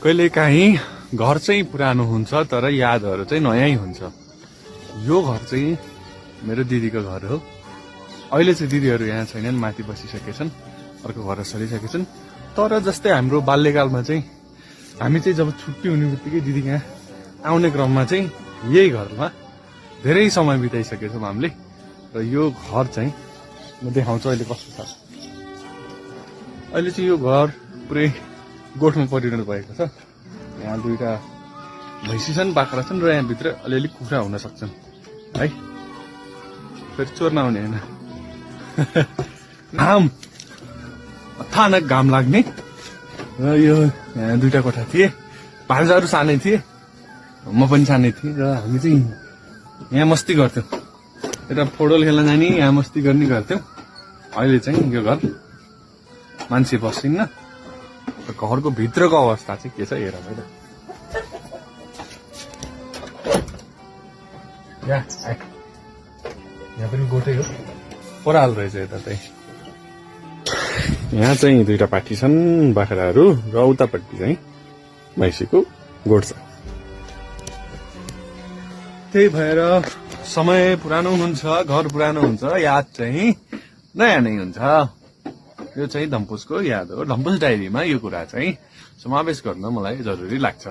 कहिलेकाहीँ घर चाहिँ पुरानो हुन्छ तर यादहरू चाहिँ नयाँ हुन्छ। यो घर चाहिँ मेरो दिदीको घर हो। अहिले चाहिँ दिदीहरू यहाँ छैनन्, माथि बसिसकेछन्, अर्को घर सरिसकेछन्। तर जस्तै हाम्रो बाल्यकालमा चाहिँ हामी चाहिँ जब छुट्टी हुने बित्तिकै दिदी यहाँ आउने क्रममा चाहिँ यही घरमा धेरै समय बिताइसकेछौँ हामीले। र यो घर चाहिँ म देखाउँछु अहिले कस्तो छ। अहिले चाहिँ यो घर पुरै गोठमा परिणत भएको छ। यहाँ दुईटा भैँसी छन्, बाख्रा छन् र यहाँभित्र अलिअलि कुखुरा हुन सक्छन् है। फेरि चोर्न आउने होइन। घाम अचानक घाम लाग्ने। र यो यहाँ दुईटा कोठा थिए, भान्जाहरू सानै थिए, म पनि सानै थिएँ र हामी चाहिँ यहाँ मस्ती गर्थ्यौँ। यता फुटबल खेल्न जाने, यहाँ मस्ती गर्ने गर्थ्यौँ। अहिले चाहिँ यो घर मान्छे बस्दिन्न। घरको भित्रको अवस्था चाहिँ के छ हेर मैले। यहाँ पनि गोठै हो, पराल रहेछ यता चाहिँ। यहाँ चाहिँ दुईटा पाठी छन् बाख्राहरू र उतापट्टि चाहिँ भैँसीको गोठ छ। त्यही भएर समय पुरानो हुन्छ, घर पुरानो हुन्छ, याद चाहिँ नयाँ नै हुन्छ। यो चाहिँ धम्पुसको याद हो। धम्पुस डायरीमा यो कुरा चाहिँ समावेश गर्न मलाई जरुरी लाग्छ।